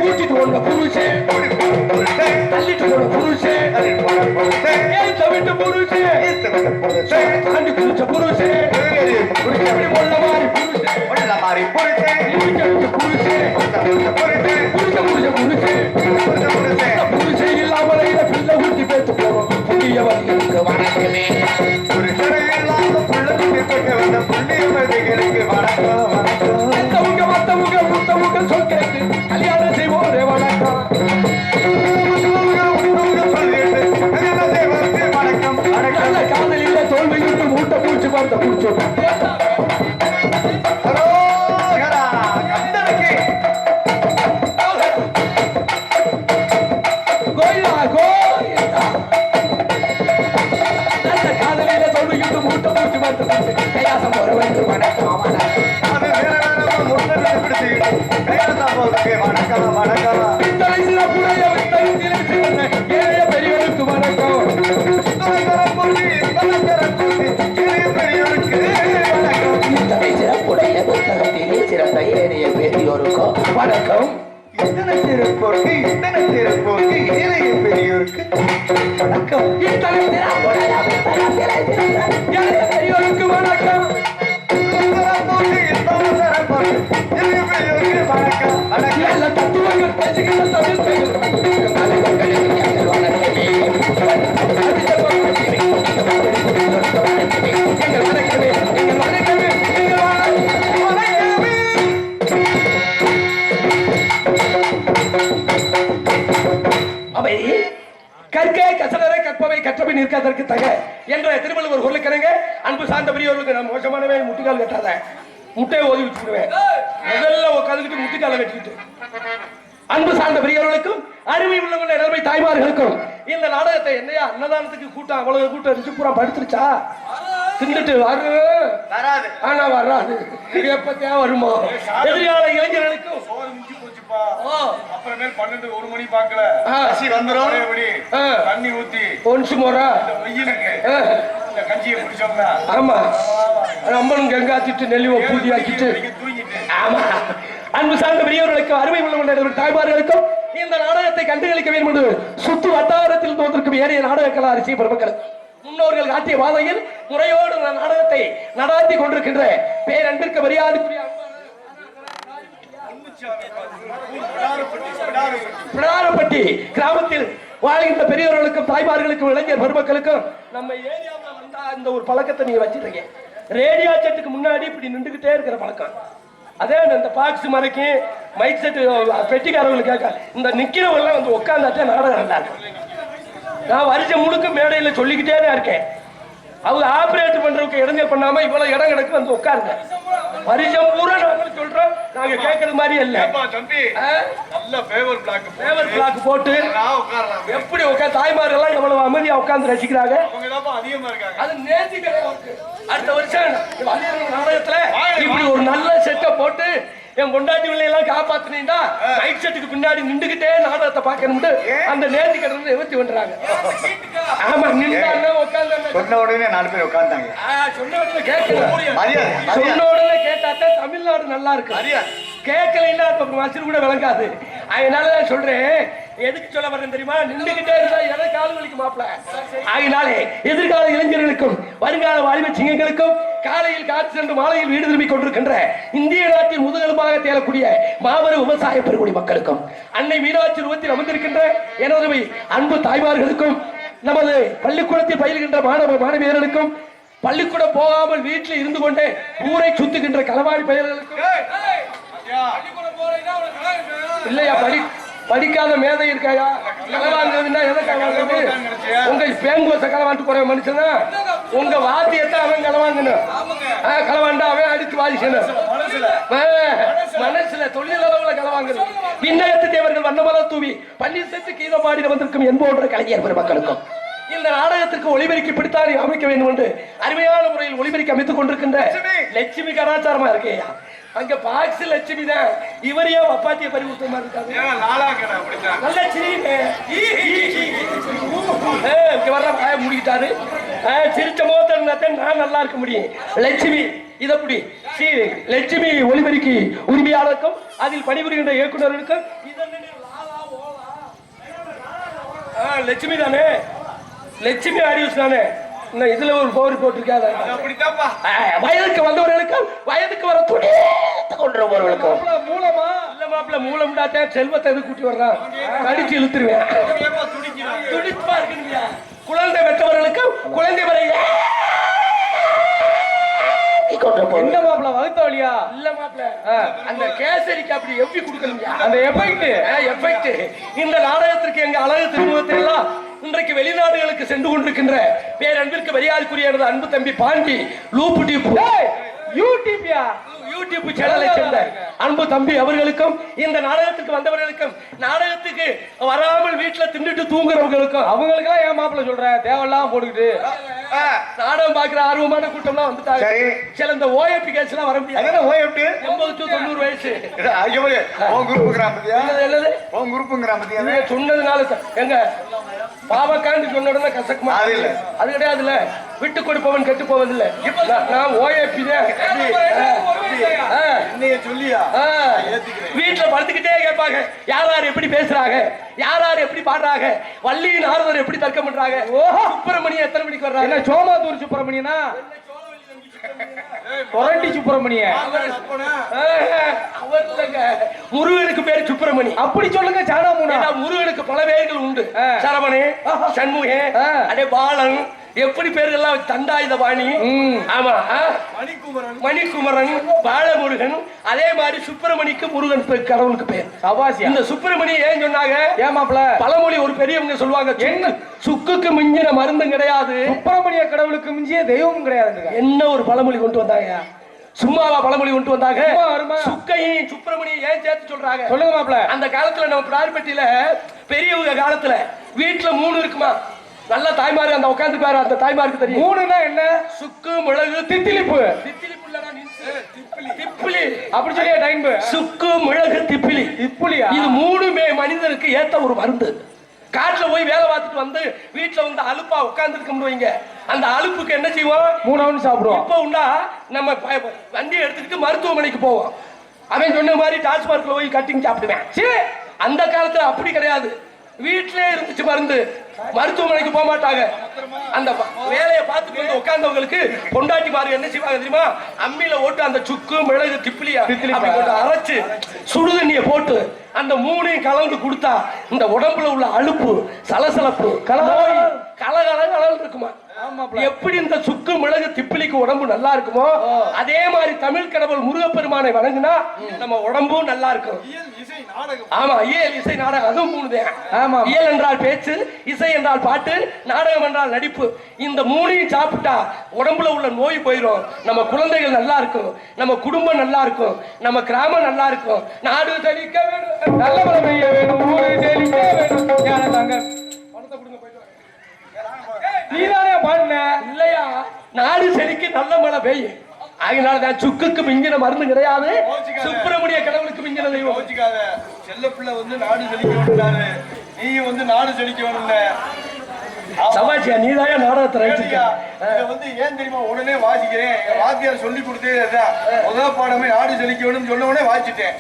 கூட்டிட்டு போன புருஷே தள்ளிட்டு போன புருஷே ஏத்த விட்டு புருஷே தாண்டி குடிச்ச புருஷே கொள்ள மாறி புருஷே புருஷே இல்லாமல் பிள்ளை ஊட்டி பேத்து போவோம் புண்ணியவர்களுக்கு வணக்கமே மத்தவங்க சொல் கேட்டு கல்யாணம் செய்வோம் வணக்கம் காதலில தோல்வியிட்டு மூட்டை பூச்சி பார்த்த பூச்சி கையாசம் போற வேண்டும் வணக்கம் பெரியவருக்கு வணக்கம் சிறப்புடைய புத்தகத்திலே சிறந்த ஏனைய பெரியோருக்கும் வணக்கம் இத்தனை சிறப்போருக்கு ஏனைய பெரியோருக்கு வணக்கம் இத்தனை பெரியோருக்கு வணக்கம் தத்துவங்கள் பேசுகின்ற அவை கற்கே கசடரை கற்பவை கற்றவை நிற்காதற்கு தக என்ற திருவள்ளுவர் சொல்லிக்கிறேங்க. அன்பு சார்ந்த பெரியவர்களுக்கு நான் மோசமானவே முட்டுக்கால் கட்டாத முட்டையை ஓதி வச்சுக்கிடுவேன். முதல்ல உட்காந்துக்கிட்டு முட்டுக்கால கட்டிக்கிட்டு அன்பு சார்ந்த பெரியவர்களுக்கும் அருமை உள்ளவங்க நிலைமை தாய்மார்களுக்கும் இந்த நாடகத்தை என்னையா அன்னதானத்துக்கு கூட்டம் அவ்வளவு கூட்டம் இருந்துச்சு பூரா படுத்துருச்சா தின்னுட்டு வராது ஆனா வராது எப்பத்தியா வருமா எதிர்கால இளைஞர்களுக்கும் அப்புறமேல் 12 1 மணி பாக்கல வந்துரும் தண்ணி ஊத்தி ஒன்சு மோரா கஞ்சியை குடிச்சோம்னா ஆமா நம்மளும் கங்காத்திட்டு நெல்லிவ பூதி ஆக்கிட்டு ஆமா அன்பு சார்ந்த பெரியவர்களுக்கு அருமை உள்ள தாய்மார்களுக்கும் இந்த நாடகத்தை கண்டுகளிக்க வேண்டும் என்று சுற்று வட்டாரத்தில் தோன்றிருக்கும் ஏனைய நாடக கலா அரிசி பெருமக்கள் முன்னோர்கள் காட்டிய வாதையில் முறையோடு நாடகத்தை நடாத்தி கொண்டிருக்கின்ற பேரன்பிற்கு மரியாதைக்குரிய பிடாரப்பட்டி கிராமத்தில் வாழ்கின்ற பெரியவர்களுக்கும் தாய்மார்களுக்கும் இளைஞர் பெருமக்களுக்கும் நம்ம ஏரியாவில் வந்தா இந்த ஒரு பழக்கத்தை நீங்க வச்சிருக்கீங்க. ரேடியோ செட்டுக்கு முன்னாடி இப்படி நின்றுகிட்டே இருக்கிற பழக்கம். அதே இந்த பாக்ஸ் மறைக்கி மைக் செட்டு பெட்டிக்காரர்களுக்கு கேட்க இந்த நிக்கிறவங்க வந்து உட்காந்தாட்டே நாடகம் நல்லா இருக்கு. நான் வருஷம் முழுக்க மேடையில சொல்லிக்கிட்டே தான் இருக்கேன். அவங்க ஆபரேட் பண்றதுக்கு இடைஞ்சல் பண்ணாம இவ்வளவு இடம் கிடக்கு வந்து உட்காருங்க. வருஷம் பூரா நாங்க சொல்றோம், நாங்க கேட்கறது மாதிரி இல்ல. பிளாக் போட்டு எப்படி உட்காந்து தாய்மார்கள் எல்லாம் எவ்வளவு அமைதியா உட்கார்ந்து ரசிக்கிறாங்க. அது நேர்த்தி கிடையாது. அடுத்த வருஷம் நாடகத்துல இப்படி ஒரு நல்ல செட்டை போட்டு என் கொண்டாட்டி எல்லாம் காப்பாத்தினீங்கன்னா மைக் செட்டுக்கு பின்னாடி நின்றுகிட்டே நாடகத்தை பார்க்கணும்னு அந்த நேர்த்தி கடந்து நிவர்த்தி பண்றாங்க. ஆமா நின்று உட்காந்து சொன்ன உடனே 4 பேர் உட்கார்ந்தாங்க. சொன்ன உடனே கேட்கல, சொன்ன உடனே கேட்டாத்தான் தமிழ்நாடு நல்லா இருக்கு. கேட்கலைன்னா மசிறு கூட விளங்காது. அதனால சொல்றேன், எதுக்கு சொல்ல வரேன் தெரியுமா? நின்றுகிட்டே இருந்தா எதை கால் வலிக்கு மாப்பிள. அதனாலே எதிர்கால இளைஞர்களுக்கும் வருங்கால வாலிப சிங்கங்களுக்கும் காலையில் காற்று சென்று மாலையில் வீடு திரும்பிக் கொண்டிருக்கின்ற இந்திய நாட்டின் முதுகெலும்பாக தேரக்கூடிய மாபெரும் விவசாய பெருங்குடி மக்களுக்கும் அன்னை மீனாட்சி ரூபத்தில் அமர்ந்திருக்கின்ற எனது அன்பு தாய்மார்களுக்கும் நமது பள்ளிக்கூடத்தில் பயில்கின்ற மாணவ மாணவியர்களுக்கும் பள்ளிக்கூடம் போகாமல் வீட்டில் இருந்து கொண்டே ஊரை சுத்துகின்ற களவாடி பயிர்களுக்கும் இல்லையா படிக்காத மேதை இருக்காயா? களவாங்குறதுன்னா எதை களவாங்குறது? உங்க பேங்குவச களவாண்டு போற மனுஷனா உங்க வாத்தியத்தை அவன் களவாங்கணும். களவாண்டா அவன் அடித்து வாதிக்கணும். மனசுல தொழில் அளவுல களவாங்குறது. விண்ணகத்து தேவர்கள் வண்ணமல தூவி பன்னீர் செத்து கீதம் பாடி வந்திருக்கும் என்போன்ற கலைஞர் பெருமக்களுக்கும் இந்த நாடகத்திற்கு ஒளிபெருக்கி பிடித்தாரி அமைக்க வேண்டும் என்று அருமையான முறையில் ஒளிபெருக்கி அமைத்துக் கொண்டிருக்கின்ற லட்சுமி கலாச்சாரமா இருக்கேயா. அங்க பாக்ஸ் லட்சுமி தான். இவரையே அப்பாத்திய பறிவுறுத்த மாதிரி இருக்காது. நல்ல வர்ற முடிக்கிட்டாரு. சிரிச்ச மோத்த நான் நல்லா இருக்க முடியும். லட்சுமி இதப்படி லட்சுமி ஒளிபெருக்கி உரிமையாளருக்கும் அதில் பணிபுரிகின்ற இயக்குநர்களுக்கும் லட்சுமி தானே, லட்சுமி ஆடியோஸ் தானே. இன்னும் இதுல ஒரு பவர் போட்டிருக்காது. அப்படித்தாப்பா வயதுக்கு வந்தவர்களுக்கும் வயதுக்கு வர துடித்து கொண்டிருப்பவர்களுக்கும் மூலமா இல்ல மாப்பிள்ள மூலம்டாத்தே செல்வத்தை எது கூட்டி வர்றான் கடிச்சு இழுத்துருவேன். துடிப்பா இருக்குங்க. குழந்தை பெற்றவர்களுக்கும் குழந்தை வரை என்ன மாப்பிள்ள வகுத்தவழியா இல்ல மாப்பிள்ள அந்த கேசரிக்கு அப்படி எப்படி கொடுக்கணுங்க அந்த எஃபெக்ட் இந்த நாடகத்திற்கு எங்க அழகு திருமுகத்தில் எல்லாம் இன்றைக்கு வெளிநாடுகளுக்கு சென்று கொண்டிருக்கின்ற பேரன்பிற்கு மரியாதைக்குரிய எனது அன்பு தம்பி பாண்டி லூப் யூடியூப் சேனலை சேர்ந்த அன்பு தம்பி அவர்களுக்கும் இந்த நாடகத்துக்கு வந்தவர்களுக்கும் நாடகத்துக்கு வராமல் வீட்டுல தின்னுட்டு தூங்குறவங்களுக்கும் அவங்களுக்கெல்லாம் ஏன் மாப்பிள்ள சொல்றேன் தேவையெல்லாம் போட்டுக்கிட்டு நாடகம் பாக்குற ஆர்வமான கூட்டம்லாம் வந்துட்டாங்க. சில இந்த ஓஎப்பி கேஸ் எல்லாம் வர முடியாது. 80 to 90 வயசு சொன்னதுனால எங்க பாவக்காண்டு சொன்ன உடனே கசக்குமா அது கிடையாதுல்ல. விட்டு கொடுப்பவன் கெட்டு போவதில்லை. நான் ஓஎப்பி தான் சொல்லியா வீட்டுல படுத்துக்கிட்டே கேட்பாங்க யார் யார் எப்படி பேசுறாங்க, யார் யார் எப்படி பாடுறாங்க, வள்ளியின் ஆறுதல் எப்படி தர்க்கம் பண்றாங்க. சுப்பிரமணியம் எத்தனை மணிக்கு வர்றாங்க? சோமாத்தூர் சுப்பிரமணியனா கொரண்டி சுப்பிரமணிய முருகனுக்கு பேரு சுப்பிரமணி அப்படி சொல்லுங்க. முருகனுக்கு பல பேர்கள் உண்டு. சரவணே, சண்முகே, அடே பாலன், எப்படி பேர்கள்லாம் தண்டாயுதபாணி, ஆமா மணிக்குமரன், பாலமுருகன். அதே மாதிரி சுப்பிரமணிக்கு முருகன் கடவுளுக்கு பேர் சபாசி. இந்த சுப்பிரமணி ஏன் சொன்னாங்க ஏமாப்ல பழமொழி ஒரு பெரியவங்க சொல்லுவாங்க, என்ன சுக்குக்கு மிஞ்சின மருந்தும் கிடையாது, சுப்பிரமணிய கடவுளுக்கு மிஞ்சிய தெய்வமும் கிடையாது. என்ன ஒரு பழமொழி கொண்டு வந்தாங்க? சும்மாவா பழமொழி கொண்டு வந்தாங்க? சுக்கையும் சுப்பிரமணியம் ஏன் சேர்த்து சொல்றாங்க சொல்லுங்க மாப்ள. அந்த காலத்துல நம்ம பிரார்பட்டியில பெரியவங்க காலத்துல வீட்டுல 3 இருக்குமா நல்ல தாய்மாரு அந்த உட்கார்ந்து பாரு. அந்த தாய்மாருக்கு தெரியும் 3னா என்ன? சுக்கு, மிளகு, திப்பிலிப்பு. திப்பிலி அப்படி சொல்லியா டைம்? சுக்கு, மிளகு, திப்பிலி. திப்பிலியா? இது 3மே மனிதனுக்கு ஏத்த ஒரு மருந்து. காட்டுல போய் வேலை பார்த்துட்டு வந்து வீட்டுல வந்து அலுப்பா உட்கார்ந்து இருக்க அந்த அலுப்புக்கு என்ன செய்வோம்? 3 ounce சாப்பிடுவோம். இப்ப உண்டா நம்ம வண்டியை எடுத்துக்கிட்டு மருத்துவமனைக்கு போவோம். அவன் சொன்ன மாதிரி டாஸ்மார்க்ல போய் கட்டிங் சாப்பிடுவேன். சரி, அந்த காலத்துல அப்படி கிடையாது. வீட்டிலே இருந்துச்சு மருந்து. மருத்துவமனைக்கு போக மாட்டாங்க. அந்த வேலையை பார்த்துட்டு வந்து உட்கார்ந்தவங்களுக்கு பொண்டாட்டி மாறு என்ன செய்வாங்க தெரியுமா? அம்மியில ஓட்டு அந்த சுக்கு, மிளகு, திப்பிலியா அப்படி போட்டு அரைச்சு சுடுதண்ணிய போட்டு அந்த 3ஐயும் கலந்து கொடுத்தா இந்த உடம்புல உள்ள அலுப்பு, சலசலப்பு, கலகல இருக்குமா? எப்படி இந்த சுக்கு, மிளகு, திப்பிலிக்கு உடம்பு நல்லா இருக்குமோ அதே மாதிரி தமிழ் கடவுள் முருகப்பெருமானை வணங்கினா நம்ம உடம்பும் நல்லா இருக்கும். ஆமா, இயல் இசை நாடகம் அதுவும் 3 தான். ஆமா, இயல் என்றால் பேச்சு, இசை என்றால் பாட்டு, நாடகம் என்றால் நடிப்பு. இந்த 3ஐயும் சாப்பிட்டா உடம்புல உள்ள நோய் போயிடும். நம்ம குழந்தைகள் நல்லா இருக்கும், நம்ம குடும்பம் நல்லா இருக்கும், நம்ம கிராமம் நல்லா இருக்கும். நாடு செழிக்க வேணும், நல்ல மழை பெய்ய வேணும், ஊரு செழிக்க வேணும். ஞானதாங்க நீதானே பாடுன இல்லையா? நாடு செழிக்க நல்ல மழை பெய்யும். அதனாலதான் சுக்குக்கு மிஞ்சின மருந்து கிடையாது, சுப்பிரமணிய கடவுளுக்கு மிஞ்சின தெய்வம். செல்ல பிள்ளை வந்து நாடு செழிக்க வேணும்னாரு, நீ வந்து நாடு செழிக்க வேணும்ல. சமாச்சியா நீதான் நாடகத்தை வந்து ஏன் தெரியுமா உடனே வாசிக்கிறேன். வாத்தியார் சொல்லி கொடுத்தே முதல் பாடமே நாடு செழிக்க வேணும்னு சொன்ன உடனே வாசிட்டேன்.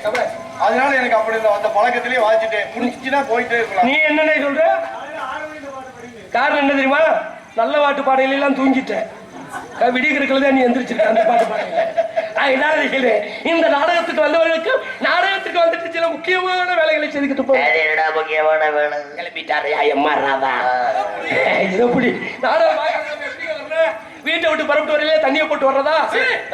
அதனால எனக்கு அப்படி அந்த பழக்கத்திலேயே வாசிட்டேன். புரிஞ்சுச்சுன்னா போயிட்டே இருக்கலாம். நீ என்ன சொல்ற? காரணம் என்ன தெரியுமா? நல்ல பாட்டு பாடையில எல்லாம் தூங்கிட்டேன். விடிகிறதுக்குள்ள நீ எந்திரிச்சிருக்க அந்த பாட்டு பாடையில. இந்த நாடகத்துக்கு வந்தவர்களுக்கு நாடகத்துக்கு வந்துட்டு சில முக்கியமான வேலைகளை செய்துக்கிட்டு போறேன். முக்கியமான வேலை கிளம்பிட்டாரு எப்படி நாடகம் வீட்டை விட்டு பரப்பிட்டு வரையிலே தண்ணியை போட்டு வர்றதா?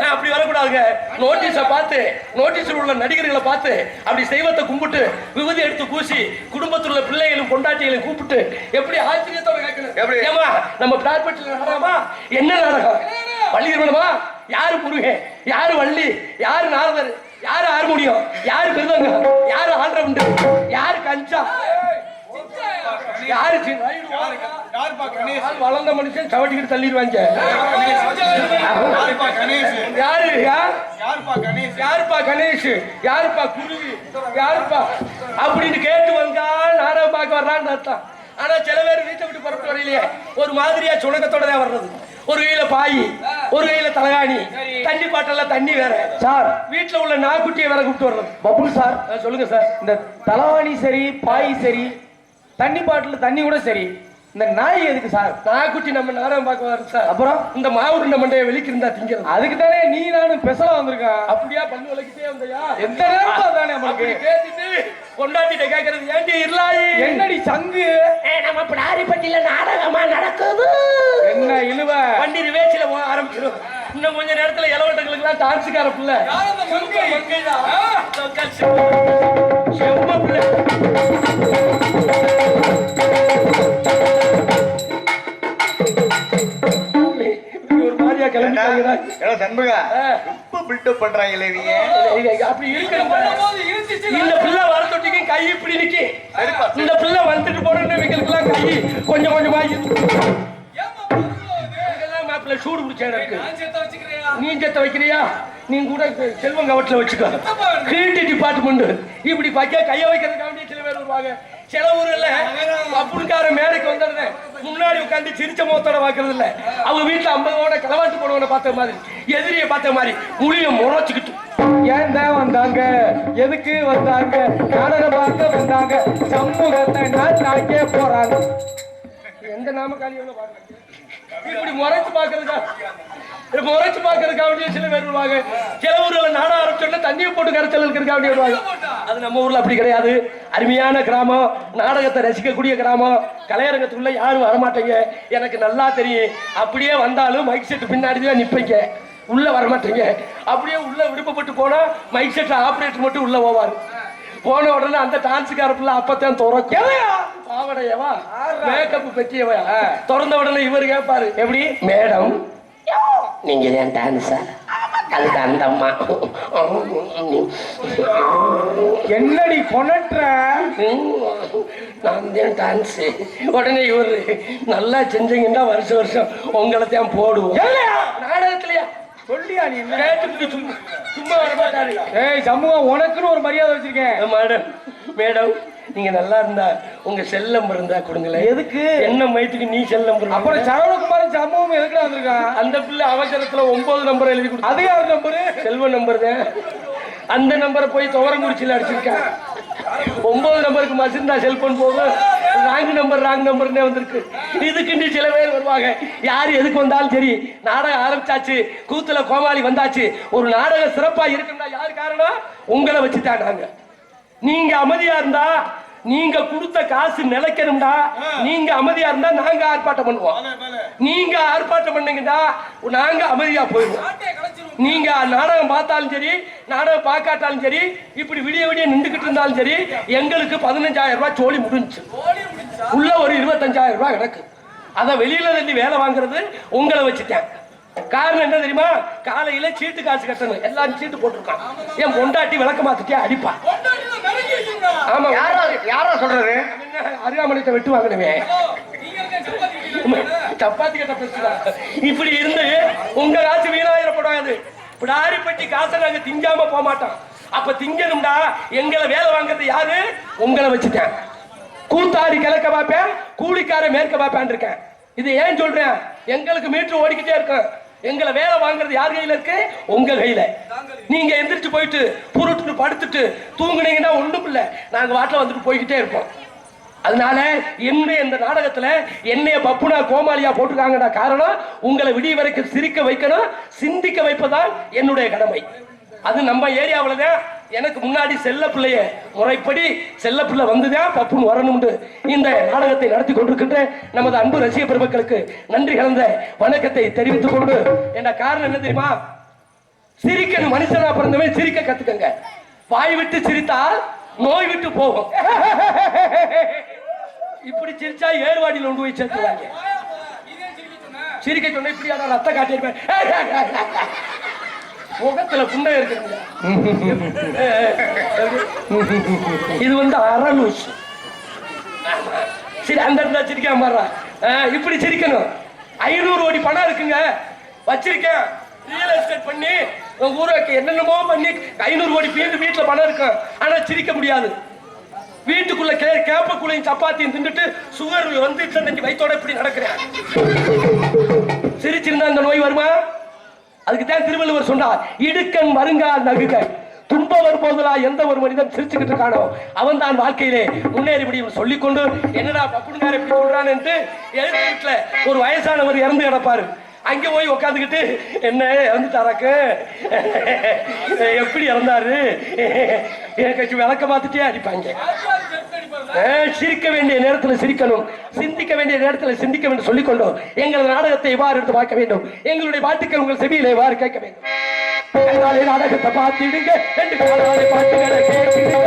அப்படி வரக்கூடாதுங்க. நோட்டீஸை பார்த்து, நோட்டீஸில் உள்ள நடிகர்களை பார்த்து அப்படி தெய்வத்தை கும்பிட்டு விபூதி எடுத்து பூசி குடும்பத்தில் உள்ள பிள்ளைகளும் பொண்டாட்டிகளையும் கூப்பிட்டு எப்படி ஆச்சரியத்தோட கேட்கணும். ஏமா நம்ம பிளாட்பட்டில் நாடகமா? என்ன நாடகம்? வள்ளி திருமணமா? யாரு முருகன், யாரு வள்ளி, யாரு நாரதர், யாரு ஹார்மோனியம், யாரு மிருதங்கம், யாரு ஆல்ரவுண்டு, யாரு கஞ்சா, யாரு வளர்ந்த மனுஷன் சவட்டிக்கிட்டு தள்ளிடுவாங்க. யாரு யாருப்பா கணேஷ், யாருப்பா குருவி, யாருப்பா அப்படின்னு கேட்டு வந்தா நாடகம் பார்க்க வர்றான்னு அர்த்தம். ஆனா சில பேர் வீட்டை விட்டு புறப்பட்டு வரையிலேயே ஒரு மாதிரியா சுணக்கத்தோட தான் வர்றது. ஒரு கையில பாய், ஒரு கையில தலகாணி, தண்ணி பாட்டெல்லாம் தண்ணி வேற. சார் வீட்டுல உள்ள நாய்க்குட்டியை வேற கூப்பிட்டு வர்றது. பப்புல் சார், சொல்லுங்க சார். இந்த தலவாணி சரி, பாய் சரி, தண்ணி பாட்டில் தண்ணி கூட சரி, இந்த நாய் எதுக்கு சார்? நாய்க்குட்டி நம்ம நாடகம் பார்க்க வரும் சார். அப்புறம் இந்த மாவுருண்ட மண்டையை வெளிக்கிருந்தா திங்கிறது. அதுக்கு தானே நீ நானும் பெசலா வந்திருக்கேன். அப்படியா பல்லு விளக்கிட்டே வந்தையா? எந்த நேரம் தானே நமக்கு கேட்டுட்டு கொண்டாட்டிட்ட கேட்கறது ஏண்டி இருளாயி? என்னடி சங்கு? நம்ம பிடாரிப்பட்டியில நாடகமா நடக்குது. என்ன இழுவ? வண்டி ரிவேச்சில ஆரம்பிச்சிடும். இன்னும் கொஞ்ச நேரத்துல இளவட்டங்களுக்கு எல்லாம் டான்ஸுக்கார பிள்ளை செம்ம பிள்ளை. ஒரு மாதிரியா கிளம்பிட்டாங்க. அப்படி இருக்கணும். இந்த பிள்ளை வர தொட்டிக்கு கை இப்படி நிக்கி. இந்த பிள்ளை வந்துட்டு போறேன்னு எல்லாம் கை கொஞ்சம் கொஞ்சமா மாப்பிள்ள சூடு பிடிச்ச இருக்கு. நீ செத்த வைக்கிறியா? நீ கூட செல்வம் கவட்டில் வச்சுக்கோ. கிரீட்டி டிபார்ட்மெண்ட் இப்படி பாக்க கைய வைக்கிறதுக்காண்டி சில பேர் வருவாங்க. சில ஊர்ல அப்புடிக்கார மேடைக்கு வந்துடுறேன் முன்னாடி உட்காந்து சிரிச்ச முகத்தோட பாக்குறது இல்ல. அவங்க வீட்டுல 50 களவாட்டு போடுவன பார்த்த மாதிரி, எதிரியை பார்த்த மாதிரி புளிய முறைச்சுக்கிட்டு ஏன் தான் வந்தாங்க, எதுக்கு வந்தாங்க, நாடகம் பார்க்க வந்தாங்க, சமூகத்தை நாட்டாக்கே போறாங்க. எந்த நாமக்காலியோட பாருங்க இப்படி முறைச்சு பாக்குறதா? முறைச்சு பாக்குறதுக்காக சில பேர் வருவாங்க. சில ஊர்ல நாடா ஆரம்பிச்சோட தண்ணியை போட்டு கரைச்சல் இருக்கிறதுக்காக வருவாங்க. அது நம்ம ஊர்ல அப்படி கிடையாது. அருமையான கிராமம், நாடகத்தை ரசிக்கக்கூடிய கிராமம். கலையரங்கத்துக்குள்ள யாரும் வரமாட்டீங்க, எனக்கு நல்லா தெரியும். அப்படியே வந்தாலும் மைக் செட் பின்னாடி தான் நிப்பீங்க, உள்ள வரமாட்டீங்க. அப்படியே உள்ள விருப்பப்பட்டு போனா மைக் செட் ஆபரேட்டர் மட்டும் உள்ள போவாரு. போன உடனே அந்த டான்ஸுக்கார பிள்ளை அப்பத்தான் திறக்கும். பாவடையவா மேக்கப் பெற்றியவா திறந்த உடனே இவரு கேட்பாரு, எப்படி மேடம் நீங்க ஏன் டான்ஸா? அதுக்கு அந்த அம்மா என்னடி கொனற்ற? நான் தான் டான்ஸ். உடனே இவரு நல்லா செஞ்சீங்கன்னா வருஷம் வருஷம் உங்களை தான் போடுவோம். நாடகத்திலயா சொல்லியா? நீ கேட்டு சும்மா வரமாட்டாரு. ஏய் சமூகம், உனக்குன்னு ஒரு மரியாதை வச்சிருக்கேன். மேடம் மேடம் நீங்க நல்லா இருந்தா உங்க செல் நம்பர் இருந்தா கொடுங்களேன். எதுக்கு? என்ன மயத்துக்கு நீ செல் நம்பர்? அப்புறம் சரவணகுமார் சமூகம் எதுக்கு வந்திருக்கான்? அந்த பிள்ளை அவசரத்துல 9 நம்பர் எழுதி கொடுத்து. அது யார் நம்பரு? செல்வ நம்பர் தான். அந்த நம்பரை போய் துவரங்குறிச்சியில அடிச்சிருக்கேன். 9 நம்பருக்கு மசிந்தா செல்போன் போகும். ராங் நம்பர்னே வந்திருக்கு. இதுக்கு சில பேர் வருவாங்க. யாரு எதுக்கு வந்தாலும் சரி, நாடகம் ஆரம்பிச்சாச்சு, கூத்துல கோமாளி வந்தாச்சு, ஒரு நாடகம் சிறப்பா இருக்குன்னா யாரு காரணம்? உங்களை வச்சுதான். நாங்க நீங்க அமைதியா இருந்தா, நீங்க கொடுத்த காசு நிலைக்கணும்டா. நீங்க அமைதியா இருந்தா நாங்க ஆர்ப்பாட்டம் பண்ணுவோம். நீங்க ஆர்ப்பாட்டம் பண்ணீங்கன்னா நாங்க அமைதியா போயிடுவோம். நீங்க நாடகம் பார்த்தாலும் சரி, நாடகம் பார்க்காட்டாலும் சரி, இப்படி விடிய விடிய நின்றுகிட்டு இருந்தாலும் சரி, எங்களுக்கு 15,000 ரூபாய் சோழி முடிஞ்சு உள்ள ஒரு 25,000 ரூபாய் கிடக்கு. அதை வெளியில தள்ளி வேலை வாங்குறது உங்களை வச்சுட்டேன். காரணம் என்ன தெரியுமா? காலையில சீட்டு காசு கட்டணும். எல்லாரும் சீட்டு போட்டிருக்கான். என் பொண்டாட்டி விளக்க மாத்திட்டே அடிப்பா. ஆமா, யாரா சொல்றது? அருகாமணியத்தை வெட்டு வாங்கணுமே. சப்பாத்தி கட்ட பிரச்சனை. இப்படி இருந்து உங்க காசு வீணாயிரப்படாது. பிடாரிப்பட்டி காசை நாங்க திங்காம போக மாட்டோம். அப்ப திங்கணும்டா. எங்களை வேலை வாங்குறது யாரு? உங்களை வச்சுட்டேன். கூத்தாடி கிழக்க பார்ப்பேன், கூலிக்கார மேற்க பார்ப்பேன் இருக்கேன். இது ஏன் சொல்றேன்? எங்களுக்கு மீட்டர் ஓடிக்கிட்டே இருக்கும். எங்களை வேலை வாங்குறது யார் கையில இருக்கு? உங்க கையில. நீங்க எந்திரிச்சு போயிட்டு புருட்டு படுத்துட்டு தூங்குனீங்கன்னா ஒண்ணும் இல்ல, நாங்க வாட்டில வந்துட்டு போய்கிட்டே இருப்போம். அதனால என்னுடைய இந்த நாடகத்துல என்னைய பப்புனா கோமாளியா போட்டுருக்காங்கடா. காரணம், உங்களை விடிய வரைக்கும் சிரிக்க வைக்கணும், சிந்திக்க வைப்பதான் என்னுடைய கடமை. அது நம்ம ஏரியாவில் தான். எனக்கு முன்னாடி செல்ல பிள்ளைய முறைப்படி செல்ல பிள்ளை வந்துதான் பப்புன்னு வரணும்னு இந்த நாடகத்தை நடத்தி கொண்டிருக்கின்ற நமது அன்பு ரசிக பெருமக்களுக்கு நன்றி கலந்த வணக்கத்தை தெரிவித்துக் கொண்டு, என்ற காரணம் என்ன தெரியுமா? சிரிக்கணும். மனுஷனா பிறந்தவன் சிரிக்க கத்துக்கங்க. வாய் விட்டு சிரித்தால் நோய் விட்டு போகும். இப்படி சிரிச்சா ஏர்வாடியில் கொண்டு போய் சேர்த்துவாங்க. சிரிக்க சொன்ன இப்படி ரத்த காட்டியிருப்பேன். முகத்துல புண்டை இருக்குங்க. இது வந்து அரலூஸ். சரி, அந்த இடத்துல சிரிக்காம மாறா. இப்படி சிரிக்கணும். 500 கோடி பணம் இருக்குங்க, வச்சிருக்கேன். ரியல் எஸ்டேட் பண்ணி ஊருக்கு என்னென்னமோ பண்ணி 500 கோடி வீட்டுல பணம் இருக்கு. ஆனா சிரிக்க முடியாது. வீட்டுக்குள்ள கேப்பக்குள்ளையும் சப்பாத்தியும் தின்னுட்டு சுகர் வந்து வயிற்றோட இப்படி நடக்கிறேன். சிரிச்சிருந்தா இந்த நோய் வருமா? அதுக்கு தான் திருவள்ளுவர் சொன்னார், இடுக்கண் வருங்கால் நகுக. துன்பம் வரும்போதெல்லாம் எந்த ஒரு மனிதன் சிரிச்சுக்கிட்டு இருக்கானோ அவன் தான் வாழ்க்கையிலே முன்னேறி முடியும் சொல்லிக்கொண்டு, என்னடா பப்புனார் எப்படி சொல்றான்னு எதிர்த்து வீட்டுல ஒரு வயசானவர் இறந்து கிடப்பாரு. அங்க போய் உட்காந்துக்கிட்டு என்ன இறந்துட்டாராக்கு, எப்படி இறந்தாரு, எனக்கு விளக்க பார்த்துட்டே அடிப்பாங்க. சிரிக்க வேண்டிய நேரத்தில் சிரிக்கணும், சிந்திக்க வேண்டிய நேரத்தில் சிந்திக்க வேண்டும் சொல்லிக்கொண்டோம். எங்கள் நாடகத்தை எவ்வாறு எடுத்து பார்க்க வேண்டும், எங்களுடைய பாட்டுக்கள் உங்கள் செவியில எவ்வாறு கேட்க வேண்டும். நாடகத்தை பார்த்திடுங்க, ரெண்டு காலாலே பாட்டுகளை கேட்கிடுங்க.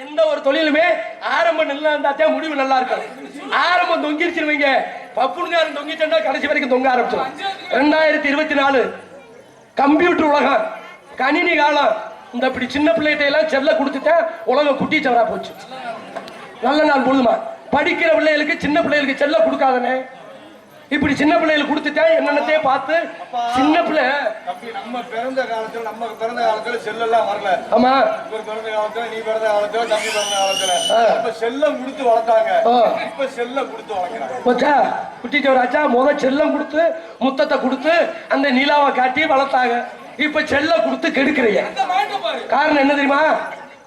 எந்த ஒரு தொழிலுமே ஆரம்பம் நல்லா இருந்தா முடிவு நல்லா இருக்கும். ஆரம்பம் தொங்கிருச்சு வைங்க, பப்புனுங்காரன் தொங்கிட்டா கடைசி வரைக்கும் தொங்க ஆரம்பிச்சிடும். 2024 கம்ப்யூட்டர் உலகம், கணினி காலம். இந்த இப்படி சின்ன பிள்ளைகிட்ட எல்லாம் செல்ல கொடுத்துட்டா உலகம் குட்டிச்சவரா போச்சு. நல்ல நாள் பொழுதுமா படிக்கிற பிள்ளைகளுக்கு சின்ன பிள்ளைகளுக்கு செல்ல கொடுக்காதனே. இப்படி சின்ன பிள்ளைகளுக்கு கொடுத்துட்டா என்னென்னத்தையே பார்த்து சின்ன பிள்ளை. நம்ம பிறந்த காலத்துல செல்லெல்லாம் வரல. ஆமா, பிறந்த காலத்துல, நீ பிறந்த காலத்துல, தம்பி பிறந்த காலத்துல இப்ப செல்லம் கொடுத்து வளர்த்தாங்க. இப்ப செல்லம் கொடுத்து வளர்க்கிறாங்க. போச்சா குட்டிச்சவராச்சா? செல்லம் கொடுத்து முத்தத்தை கொடுத்து அந்த நிலாவை காட்டி வளர்த்தாங்க. இப்ப செல்ல கொடுத்து கெடுக்கிறீங்க. காரணம் என்ன தெரியுமா?